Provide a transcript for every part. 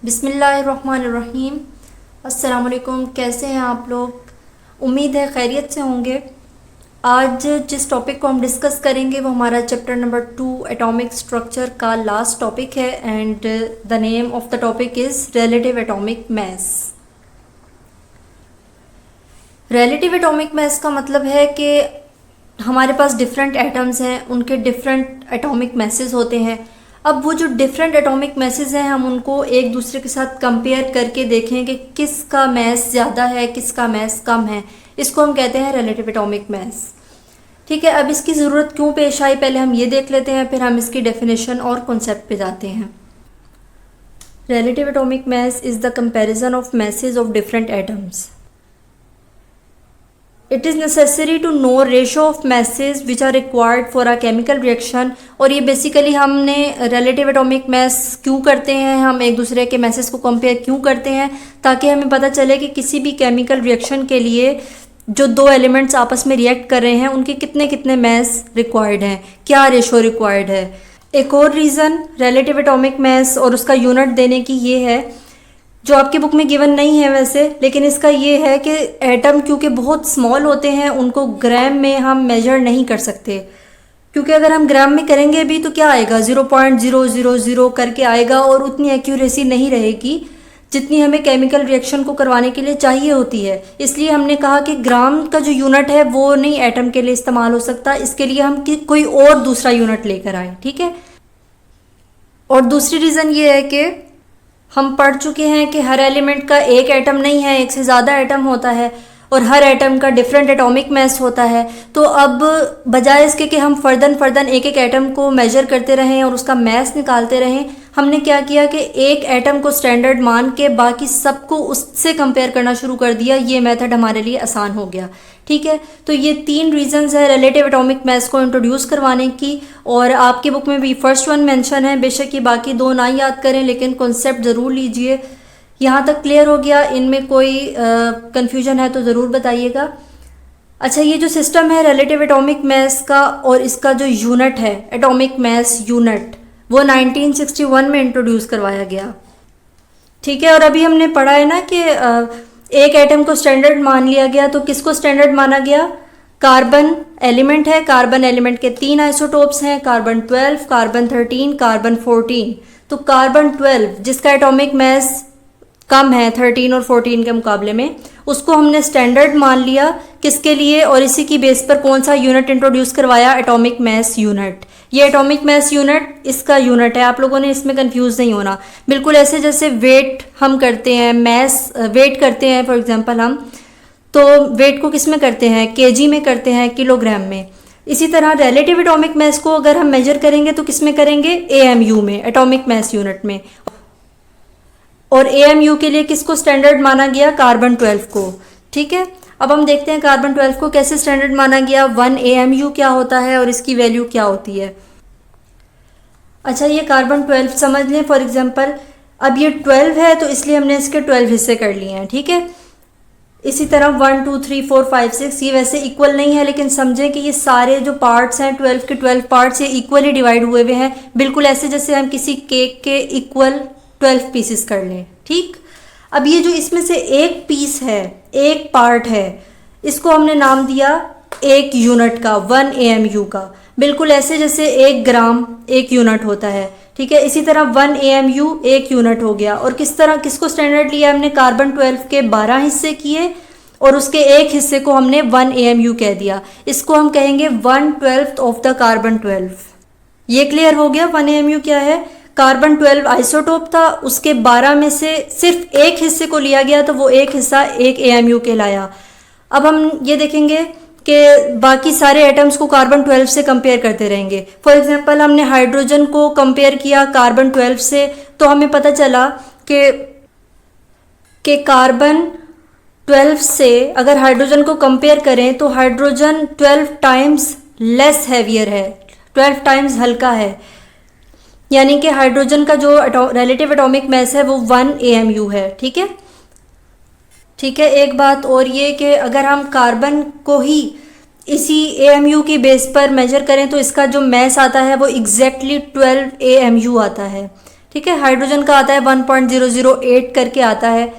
बिस्मिल्लाहिर्रहमानिर्रहीम। अस्सलाम वालेकुम। कैसे हैं आप लोग? उम्मीद है खैरियत से होंगे। आज जिस टॉपिक को हम डिस्कस करेंगे वो हमारा चैप्टर नंबर 2 एटॉमिक स्ट्रक्चर का लास्ट टॉपिक है and the name of the topic is relative atomic mass. Relative atomic mass का मतलब है कि हमारे पास डिफरेंट एटम्स हैं, उनके डिफरेंट एटॉमिक मासेस होते हैं। अब वो जो डिफरेंट एटॉमिक मासेस हैं हम उनको एक दूसरे के साथ कंपेयर करके देखें कि किसका मास ज़्यादा है, किसका मास कम है। इसको हम कहते हैं रिलेटिव एटॉमिक मास। ठीक है, अब इसकी ज़रूरत क्यों पेश आई पहले हम ये देख लेते हैं, फिर हम इसकी डेफिनेशन और कॉन्सेप्ट पे जाते हैं। Relative atomic mass is the comparison of masses of different atoms. It is necessary to know ratio of masses which are required for a chemical reaction। और ये बेसिकली हमने relative atomic mass क्यों करते हैं, हम एक दूसरे के masses को compare क्यों करते हैं, ताकि हमें पता चले कि किसी भी chemical reaction के लिए जो दो एलिमेंट्स आपस में रिएक्ट कर रहे हैं उनके कितने कितने मास रिक्वायर्ड हैं, क्या रेशो रिक्वायर्ड है। एक और रीज़न रिलेटिव एटॉमिक मास और उसका यूनिट देने की ये है, जो आपकी बुक में गिवन नहीं है वैसे, लेकिन इसका ये है कि एटम क्योंकि बहुत स्मॉल होते हैं उनको ग्राम में हम मेजर नहीं कर सकते, क्योंकि अगर हम ग्राम में करेंगे भी तो क्या आएगा, 0.000 करके आएगा और उतनी एक्यूरेसी नहीं रहेगी जितनी हमें केमिकल रिएक्शन को करवाने के लिए चाहिए होती है। इसलिए हमने कहा कि ग्राम का जो यूनिट है वो नहीं एटम के लिए इस्तेमाल हो सकता, इसके लिए हम कोई और दूसरा यूनिट लेकर आए। ठीक है, और दूसरी रीज़न ये है कि हम पढ़ चुके हैं कि हर एलिमेंट का एक एटम नहीं है, एक से ज़्यादा एटम होता है और हर एटम का डिफरेंट एटॉमिक मास होता है। तो अब बजाय इसके कि हम फर्दन एक एक एटम को मेजर करते रहें और उसका मास निकालते रहें, हमने क्या किया कि एक एटम को स्टैंडर्ड मान के बाकी सबको उससे कंपेयर करना शुरू कर दिया। ये मेथड हमारे लिए आसान हो गया। ठीक है, तो ये 3 रीजंस है रिलेटिव एटॉमिक मास को इंट्रोड्यूस करवाने की, और आपकी बुक में भी फर्स्ट वन मेंशन है। बेशक ये बाकी 2 ना याद करें लेकिन कॉन्सेप्ट ज़रूर लीजिए। यहाँ तक क्लियर हो गया? इनमें कोई कन्फ्यूजन है तो ज़रूर बताइएगा। अच्छा, ये जो सिस्टम है रिलेटिव एटॉमिक मास का और इसका जो यूनिट है एटॉमिक मास यूनिट, वो 1961 में इंट्रोड्यूस करवाया गया। ठीक है, और अभी हमने पढ़ा है ना कि एक एटम को स्टैंडर्ड मान लिया गया, तो किसको स्टैंडर्ड माना गया? कार्बन एलिमेंट है, कार्बन एलिमेंट के 3 आइसोटोप्स हैं, कार्बन 12, कार्बन 13, कार्बन 14। तो कार्बन 12 जिसका एटॉमिक मास कम है 13 और 14 के मुकाबले में, उसको हमने स्टैंडर्ड मान लिया। किसके लिए? और इसी की बेस पर कौन सा यूनिट इंट्रोड्यूस करवाया? Atomic mass unit. ये एटॉमिक मास यूनिट इसका यूनिट है, आप लोगों ने इसमें कंफ्यूज नहीं होना। बिल्कुल ऐसे जैसे वेट हम करते हैं, मास वेट करते हैं फॉर एग्जांपल हम, तो वेट को किस में करते हैं? केजी में करते हैं, किलोग्राम में। इसी तरह रिलेटिव एटॉमिक मास को अगर हम मेजर करेंगे तो किस में करेंगे? एएमयू में, एटॉमिक मास यूनिट में। और एएमयू के लिए किसको स्टैंडर्ड माना गया? कार्बन 12 को। ठीक है, अब हम देखते हैं कार्बन 12 को कैसे स्टैंडर्ड माना गया, 1 एएमयू क्या होता है और इसकी वैल्यू क्या होती है। अच्छा, ये कार्बन 12 समझ लें फॉर एग्जांपल। अब ये 12 है तो इसलिए हमने इसके 12 हिस्से कर लिए हैं। ठीक है, इसी तरह 1 2 3 4 5 6 ये वैसे इक्वल नहीं है, लेकिन समझें कि ये सारे जो पार्ट्स हैं 12 के 12 पार्ट्स ये इक्वली डिवाइड हुए हुए हैं, बिल्कुल ऐसे जैसे हम किसी केक के इक्वल 12 पीसेस कर लें। ठीक, अब ये जो इसमें से एक पीस है, एक पार्ट है, इसको हमने नाम दिया एक यूनिट का, 1 एएमयू का, बिल्कुल ऐसे जैसे 1 ग्राम एक यूनिट होता है। ठीक है, इसी तरह 1 एएमयू एक यूनिट हो गया। और किस तरह किसको स्टैंडर्ड लिया हमने? कार्बन 12 के 12 हिस्से किए और उसके एक हिस्से को हमने 1 एएमयू कह दिया। इसको हम कहेंगे 1/12 ऑफ द कार्बन 12। ये क्लियर हो गया? 1 एएमयू क्या है? कार्बन 12 आइसोटोप था, उसके 12 में से सिर्फ एक हिस्से को लिया गया तो वो एक हिस्सा 1 एएमयू कहलाया। अब हम ये देखेंगे कि बाकी सारे एटम्स को कार्बन 12 से कंपेयर करते रहेंगे। फॉर एग्जांपल हमने हाइड्रोजन को कंपेयर किया कार्बन 12 से, तो हमें पता चला कि कार्बन 12 से अगर हाइड्रोजन को कंपेयर करें तो हाइड्रोजन 12 टाइम्स लेस हैवियर है, 12 टाइम्स हल्का है। यानी कि हाइड्रोजन का जो रिलेटिव एटॉमिक मास है वो 1 एएमयू है। ठीक है, ठीक है, एक बात और ये कि अगर हम कार्बन को ही इसी एएमयू की बेस पर मेजर करें तो इसका जो मास आता है वो एग्जैक्टली 12 एएमयू आता है। ठीक है। हाइड्रोजन का आता है 1.008 करके आता है,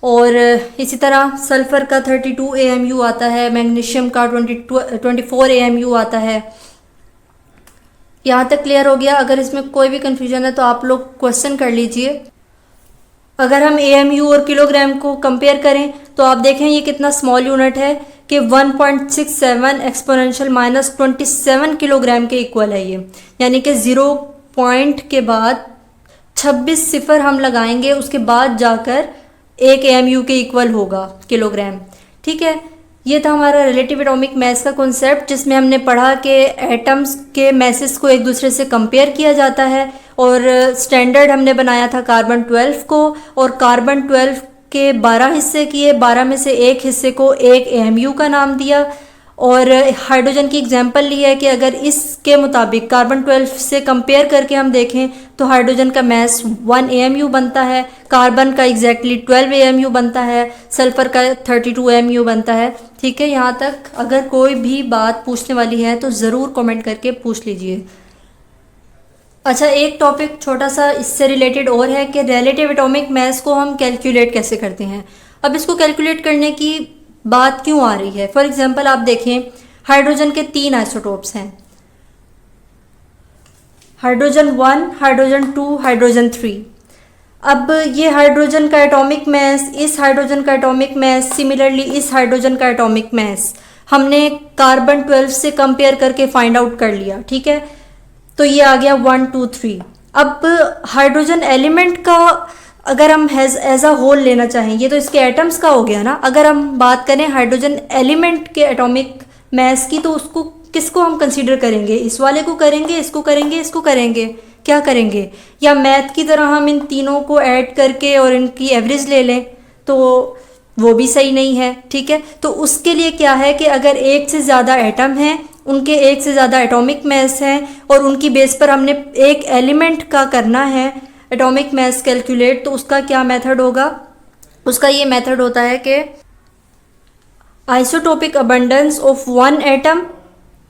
और इसी तरह सल्फ़र का 32 AMU आता है, मैग्नीशियम का 24 AMU आता है। यहाँ तक क्लियर हो गया? अगर इसमें कोई भी कन्फ्यूजन है तो आप लोग क्वेश्चन कर लीजिए। अगर हम AMU और किलोग्राम को कंपेयर करें तो आप देखें ये कितना स्मॉल यूनिट है कि 1.67 एक्सपोनेंशियल -27 किलोग्राम के इक्वल है ये, यानी कि 0 पॉइंट के बाद 26 सिफर हम लगाएंगे, उसके बाद जाकर 1 AMU के इक्वल होगा किलोग्राम। ठीक है, ये था हमारा रिलेटिव एटॉमिक मास का कॉन्सेप्ट, जिसमें हमने पढ़ा कि एटम्स के मैसेस को एक दूसरे से कंपेयर किया जाता है, और स्टैंडर्ड हमने बनाया था कार्बन 12 को, और कार्बन 12 के 12 हिस्से किए, 12 में से एक हिस्से को 1 AMU का नाम दिया, और हाइड्रोजन की एग्जांपल ली है कि अगर इसके मुताबिक कार्बन 12 से कंपेयर करके हम देखें तो हाइड्रोजन का मास 1 AMU बनता है, कार्बन का एग्जैक्टली 12 AMU बनता है, सल्फ़र का 32 AMU बनता है। ठीक है, यहाँ तक अगर कोई भी बात पूछने वाली है तो ज़रूर कमेंट करके पूछ लीजिए। अच्छा, एक टॉपिक छोटा सा इससे रिलेटेड और है कि रिलेटिव एटॉमिक मास को हम कैलकुलेट कैसे करते हैं। अब इसको कैलकुलेट करने की बात क्यों आ रही है? फॉर एग्जांपल आप देखें, हाइड्रोजन के 3 आइसोटोप्स हैं, हाइड्रोजन 1, हाइड्रोजन 2, हाइड्रोजन 3। अब ये हाइड्रोजन का एटॉमिक मास, इस हाइड्रोजन का एटॉमिक मास, सिमिलरली इस हाइड्रोजन का एटॉमिक मास हमने कार्बन 12 से कंपेयर करके फाइंड आउट कर लिया। ठीक है, तो ये आ गया 1, 2, 3। अब हाइड्रोजन एलिमेंट का अगर हम एज अ होल लेना चाहें, ये तो इसके एटम्स का हो गया ना। अगर हम बात करें हाइड्रोजन एलिमेंट के एटॉमिक मास की, तो उसको किसको हम कंसीडर करेंगे? इस वाले को करेंगे, इसको करेंगे, इसको करेंगे, क्या करेंगे? या मैथ की तरह हम इन तीनों को ऐड करके और इनकी एवरेज ले लें, तो वो भी सही नहीं है। ठीक है, तो उसके लिए क्या है कि अगर एक से ज़्यादा एटम हैं, उनके एक से ज़्यादा एटॉमिक मास हैं, और उनकी बेस पर हमने एक एलिमेंट का करना है एटॉमिक मास कैलकुलेट, तो उसका क्या मेथड होगा? उसका ये मेथड होता है कि आइसोटोपिक अबंडेंस ऑफ 1 एटम,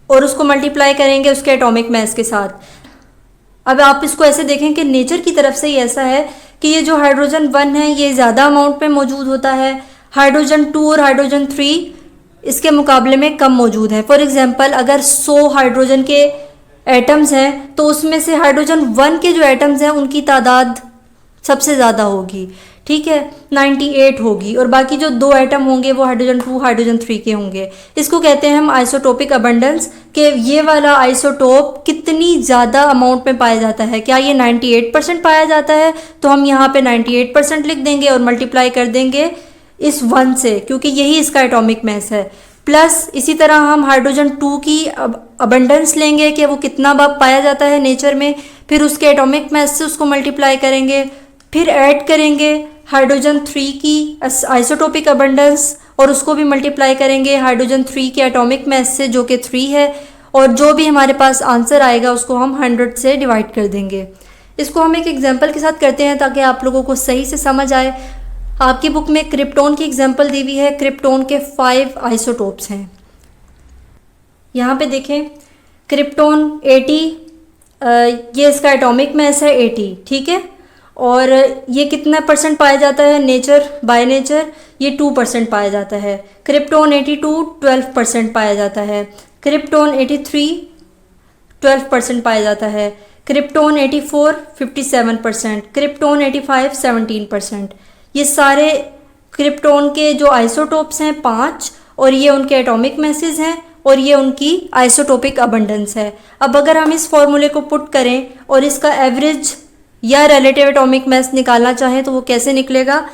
और उसको मल्टीप्लाई करेंगे उसके एटॉमिक मास के साथ। अब आप इसको ऐसे देखें कि नेचर की तरफ से ही ऐसा है कि ये जो हाइड्रोजन 1 है ये ज़्यादा अमाउंट में मौजूद होता है, हाइड्रोजन 2 और हाइड्रोजन 3 इसके मुकाबले में कम मौजूद है। फॉर एग्जांपल अगर 100 हाइड्रोजन के एटम्स हैं तो उसमें से हाइड्रोजन 1 के जो एटम्स हैं उनकी तादाद सबसे ज़्यादा होगी। ठीक है, 98 होगी, और बाकी जो 2 एटम होंगे वो हाइड्रोजन 2 हाइड्रोजन 3 के होंगे। इसको कहते हैं हम आइसोटोपिक अबंडेंस, कि ये वाला आइसोटोप कितनी ज़्यादा अमाउंट में पाया जाता है। क्या ये 98% पाया जाता है? तो हम यहाँ पे 98% लिख देंगे और मल्टीप्लाई कर देंगे इस 1 से, क्योंकि यही इसका एटॉमिक मास है। प्लस इसी तरह हम हाइड्रोजन 2 की अबंडेंस लेंगे कि वो कितना पाया जाता है नेचर में, फिर उसके एटॉमिक मास से उसको मल्टीप्लाई करेंगे, फिर ऐड करेंगे हाइड्रोजन 3 की आइसोटोपिक अबंडेंस, और उसको भी मल्टीप्लाई करेंगे हाइड्रोजन 3 के एटॉमिक मास से जो कि 3 है, और जो भी हमारे पास आंसर आएगा उसको हम 100 से डिवाइड कर देंगे। इसको हम एक एग्जांपल के साथ करते हैं ताकि आप लोगों को सही से समझ आए। आपकी बुक में क्रिप्टोन की एग्जांपल दी हुई है। क्रिप्टोन के 5 आइसोटोप्स हैं। यहाँ पे देखें, क्रिप्टोन 80, ये इसका एटॉमिक मास है 80। ठीक है, और ये कितना परसेंट पाया जाता है नेचर बाय नेचर? ये 2% पाया जाता है। क्रिप्टोन 82 12% पाया जाता है। क्रिप्टोन 83 12% पाया जाता है। क्रिप्टोन 84 57%। क्रिप्टोन 85 17%। ये सारे क्रिप्टोन के जो आइसोटोप्स हैं 5, और ये उनके एटॉमिक मासेस हैं, और ये उनकी आइसोटोपिक अबंडेंस है। अब अगर हम इस फॉर्मूले को पुट करें और इसका एवरेज या रिलेटिव एटॉमिक मास निकालना चाहें तो वो कैसे निकलेगा?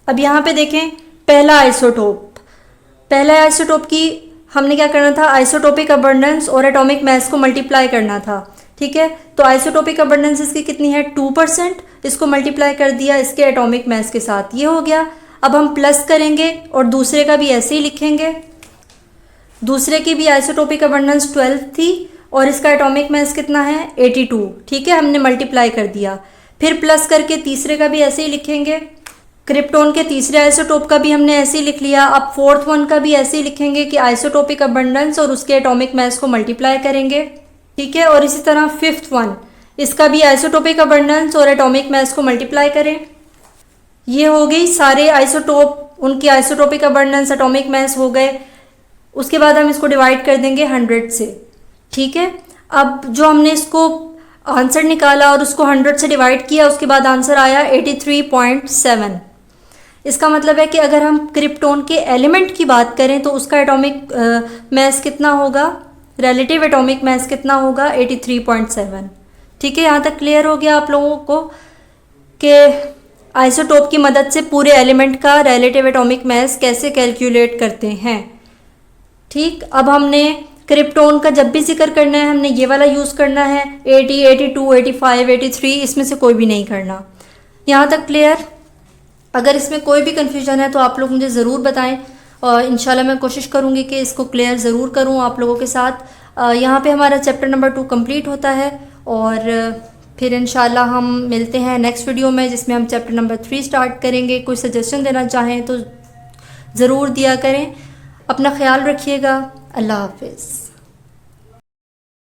अब यहाँ पे देखें, पहला आइसोटोप की हमने क्या करना था? आइसोटोपिक अबंडेंस और एटॉमिक मास को मल्टीप्लाई करना था। ठीक है, तो आइसोटोपिक अबंडेंस इसकी कितनी है? 2%। इसको मल्टीप्लाई कर दिया इसके एटॉमिक मास के साथ, ये हो गया। अब हम प्लस करेंगे और दूसरे का भी ऐसे ही लिखेंगे। दूसरे की भी आइसोटोपिक अबंडेंस 12 थी और इसका एटॉमिक मास कितना है? 82। ठीक है, हमने मल्टीप्लाई कर दिया। फिर प्लस करके तीसरे का भी ऐसे ही लिखेंगे। क्रिप्टोन के तीसरे आइसोटोप का भी हमने ऐसे ही लिख लिया। अब 4th वन का भी ऐसे ही लिखेंगे कि आइसोटोपिक अबंडेंस और उसके एटॉमिक मास को मल्टीप्लाई करेंगे। ठीक है, और इसी तरह 5th वन, इसका भी आइसोटोपिक अबंडेंस और एटॉमिक मास को मल्टीप्लाई करें। ये हो गई सारे आइसोटोप, उनकी आइसोटोपिक अबंडेंस, एटॉमिक मास हो गए। उसके बाद हम इसको डिवाइड कर देंगे 100 से, ठीक है। अब जो हमने इसको आंसर निकाला और उसको 100 से डिवाइड किया, उसके बाद आंसर आया 83.7। इसका मतलब है कि अगर हम क्रिप्टोन के एलिमेंट की बात करें तो उसका एटॉमिक मास कितना होगा, रिलेटिव एटॉमिक मास कितना होगा, 83.7। ठीक है, यहाँ तक क्लियर हो गया आप लोगों को कि आइसोटोप की मदद से पूरे एलिमेंट का रिलेटिव एटॉमिक मास कैसे कैलकुलेट करते हैं। ठीक, अब हमने क्रिप्टोन का जब भी जिक्र करना है हमने ये वाला यूज़ करना है, 80, 82, 85, 83, इसमें से कोई भी नहीं करना। यहाँ तक क्लियर? अगर इसमें कोई भी कन्फ्यूजन है तो आप लोग मुझे ज़रूर बताएं और इंशाल्लाह मैं कोशिश करूँगी कि इसको क्लियर ज़रूर करूँ आप लोगों के साथ। यहाँ पे हमारा चैप्टर नंबर 2 कंप्लीट होता है और फिर इंशाल्लाह हम मिलते हैं नेक्स्ट वीडियो में, जिसमें हम चैप्टर नंबर 3 स्टार्ट करेंगे। कोई सजेशन देना चाहें तो ज़रूर दिया करें। अपना ख्याल रखिएगा। अल्लाह हाफिज़।